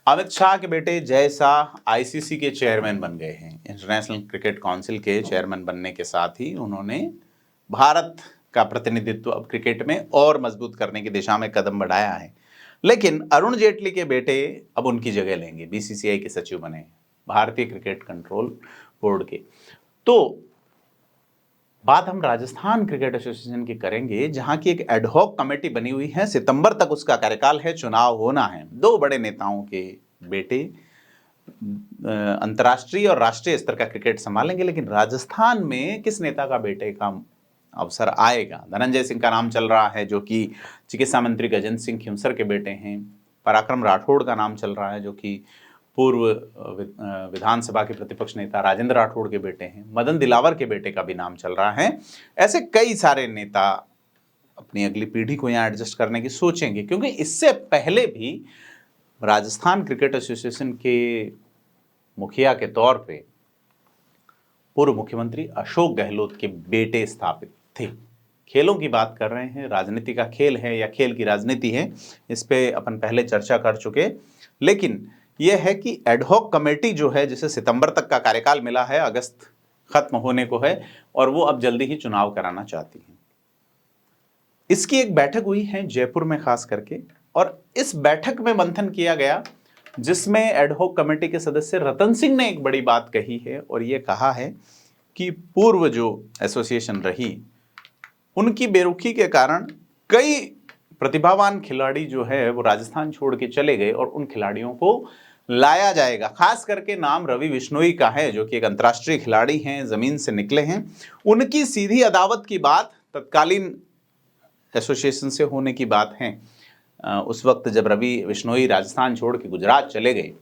अमित शाह के बेटे जय शाह आईसीसी के चेयरमैन बन गए हैं। इंटरनेशनल क्रिकेट काउंसिल के चेयरमैन बनने के साथ ही उन्होंने भारत का प्रतिनिधित्व अब क्रिकेट में और मजबूत करने की दिशा में कदम बढ़ाया है। लेकिन अरुण जेटली के बेटे अब उनकी जगह लेंगे, बीसीसीआई के सचिव बने, भारतीय क्रिकेट कंट्रोल बोर्ड के। तो बात हम राजस्थान क्रिकेट एसोसिएशन की करेंगे, जहां की एक एडहॉक कमेटी बनी हुई है। सितंबर तक उसका कार्यकाल है, चुनाव होना है। दो बड़े नेताओं के बेटे अंतर्राष्ट्रीय और राष्ट्रीय स्तर का क्रिकेट संभालेंगे, लेकिन राजस्थान में किस नेता का बेटे का अवसर आएगा? धनंजय सिंह का नाम चल रहा है, जो कि चिकित्सा मंत्री गजेंद्र सिंह खिमसर के बेटे हैं। पराक्रम राठौड़ का नाम चल रहा है, जो कि पूर्व विधानसभा के प्रतिपक्ष नेता राजेंद्र राठौड़ के बेटे हैं। मदन दिलावर के बेटे का भी नाम चल रहा है। ऐसे कई सारे नेता अपनी अगली पीढ़ी को यहाँ एडजस्ट करने की सोचेंगे, क्योंकि इससे पहले भी राजस्थान क्रिकेट एसोसिएशन के मुखिया के तौर पे पूर्व मुख्यमंत्री अशोक गहलोत के बेटे स्थापित थे। खेलों की बात कर रहे हैं, राजनीति का खेल है या खेल की राजनीति है, इस पे अपन पहले चर्चा कर चुके। लेकिन यह है कि एडहॉक कमेटी जो है, जिसे सितंबर तक का कार्यकाल मिला है, अगस्त खत्म होने को है, और वो अब जल्दी ही चुनाव कराना चाहती है। इसकी एक बैठक हुई है जयपुर में खास करके, और इस बैठक में मंथन किया गया, जिसमें एडहॉक कमेटी के सदस्य रतन सिंह ने एक बड़ी बात कही है, और ये कहा है कि पूर्व जो एसोसिएशन रही, उनकी बेरुखी के कारण कई प्रतिभावान खिलाड़ी जो है वो राजस्थान छोड़ के चले गए, और उन खिलाड़ियों को लाया जाएगा। खास करके नाम रवि बिश्नोई का है, जो कि एक अंतर्राष्ट्रीय खिलाड़ी हैं, जमीन से निकले हैं। उनकी सीधी अदावत की बात तत्कालीन एसोसिएशन से होने की बात है। उस वक्त जब रवि बिश्नोई राजस्थान छोड़ के गुजरात चले गए,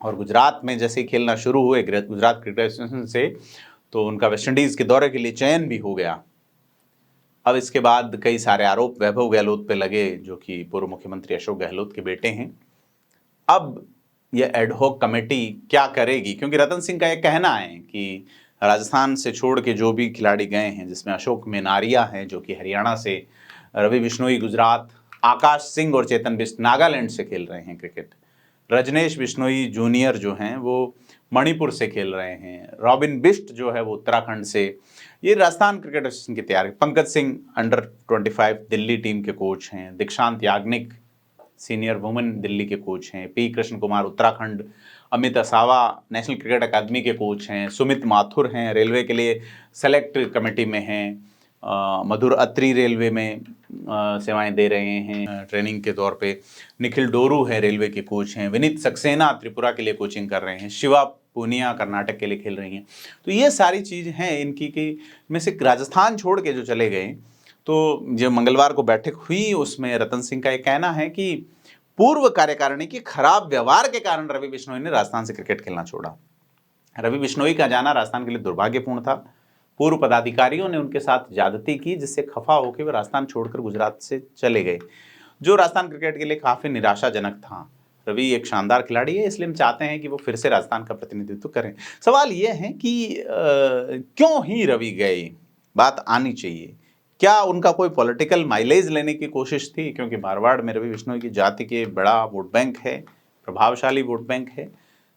और गुजरात में जैसे खेलना शुरू हुए गुजरात क्रिकेट एसोसिएशन से, तो उनका वेस्टइंडीज के दौरे के लिए चयन भी हो गया। अब इसके बाद कई सारे आरोप वैभव गहलोत पे लगे, जो कि पूर्व मुख्यमंत्री अशोक गहलोत के बेटे हैं। अब यह एडहॉक कमेटी क्या करेगी? क्योंकि रतन सिंह का यह कहना है कि राजस्थान से छोड़ के जो भी खिलाड़ी गए हैं, जिसमें अशोक मेनारिया हैं जो कि हरियाणा से, रवि बिश्नोई गुजरात, आकाश सिंह और चेतन बिष्ट नागालैंड से खेल रहे हैं क्रिकेट, रजनेश बिश्नोई जूनियर जो हैं वो मणिपुर से खेल रहे हैं, रॉबिन बिष्ट जो है वो उत्तराखंड से, ये राजस्थान क्रिकेट एसोसिएशन की तैयारी। पंकज सिंह अंडर 25 दिल्ली टीम के कोच हैं, दीक्षांत याग्निक सीनियर वुमेन दिल्ली के कोच हैं, पी कृष्ण कुमार उत्तराखंड, अमित असावा नेशनल क्रिकेट अकादमी के कोच हैं, सुमित माथुर हैं, रेलवे के लिए सेलेक्ट कमेटी में हैं, मधुर अत्री रेलवे में सेवाएं दे रहे हैं ट्रेनिंग के तौर पे, निखिल डोरू है रेलवे के कोच हैं, विनीत सक्सेना त्रिपुरा के लिए कोचिंग कर रहे हैं, शिवा पूनिया कर्नाटक के लिए खेल रही हैं। तो ये सारी चीज़ हैं इनकी कि में से राजस्थान छोड़ के जो चले गए। तो जो मंगलवार को बैठक हुई, उसमें रतन सिंह का ये कहना है कि पूर्व कार्यकारिणी के खराब व्यवहार के कारण रवि बिश्नोई ने राजस्थान से क्रिकेट खेलना छोड़ा। रवि बिश्नोई का जाना राजस्थान के लिए दुर्भाग्यपूर्ण था। पूर्व पदाधिकारियों ने उनके साथ ज्यादती की, जिससे खफा होकर वे राजस्थान छोड़कर गुजरात से चले गए, जो राजस्थान क्रिकेट के लिए काफी निराशाजनक था। रवि एक शानदार खिलाड़ी है, इसलिए हम चाहते हैं कि वो फिर से राजस्थान का प्रतिनिधित्व करें। सवाल यह है कि क्यों ही रवि गए, बात आनी चाहिए। क्या उनका कोई पॉलिटिकल माइलेज लेने की कोशिश थी? क्योंकि मारवाड़ में रवि बिश्नोई की जाति के बड़ा वोट बैंक है, प्रभावशाली वोट बैंक है।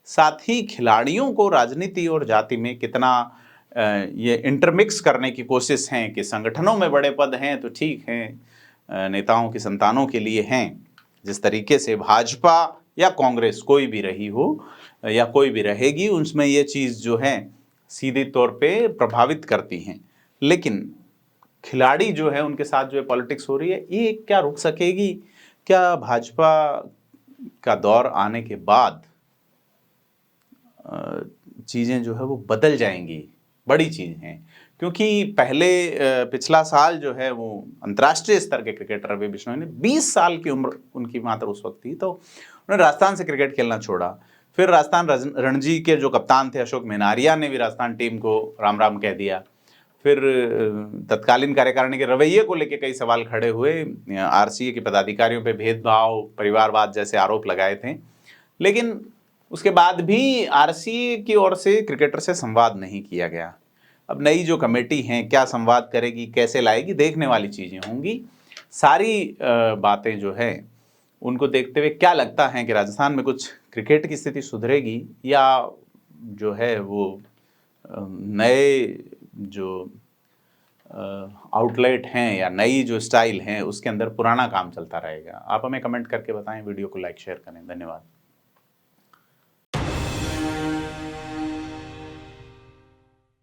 साथ ही खिलाड़ियों को राजनीति और जाति में कितना ये इंटरमिक्स करने की कोशिश है कि संगठनों में बड़े पद हैं तो ठीक हैं, नेताओं की संतानों के लिए हैं। जिस तरीके से भाजपा या कांग्रेस कोई भी रही हो या कोई भी रहेगी, उसमें ये चीज़ जो है सीधे तौर पे प्रभावित करती हैं। लेकिन खिलाड़ी जो है उनके साथ जो पॉलिटिक्स हो रही है, ये क्या रुक सकेगी? क्या भाजपा का दौर आने के बाद चीज़ें जो है वो बदल जाएंगी? बड़ी चीज़ है, क्योंकि पहले पिछला साल जो है वो अंतर्राष्ट्रीय स्तर के क्रिकेटर रवि बिश्नोई ने 20 साल की उम्र उनकी मात्र उस वक्त थी, तो उन्होंने राजस्थान से क्रिकेट खेलना छोड़ा। फिर राजस्थान रणजी के जो कप्तान थे अशोक मेनारिया ने भी राजस्थान टीम को राम राम कह दिया। फिर तत्कालीन कार्यकारिणी के रवैये को लेकर कई सवाल खड़े हुए, आरसीए के पदाधिकारियों पे भेदभाव, परिवारवाद जैसे आरोप लगाए थे। लेकिन उसके बाद भी आरसीए की ओर से क्रिकेटर से संवाद नहीं किया गया। अब नई जो कमेटी है क्या संवाद करेगी, कैसे लाएगी, देखने वाली चीज़ें होंगी। सारी बातें जो है उनको देखते हुए क्या लगता है कि राजस्थान में कुछ क्रिकेट की स्थिति सुधरेगी या जो है वो नए जो आउटलेट हैं या नई जो स्टाइल हैं उसके अंदर पुराना काम चलता रहेगा? आप हमें कमेंट करके बताएं, वीडियो को लाइक शेयर करें। धन्यवाद।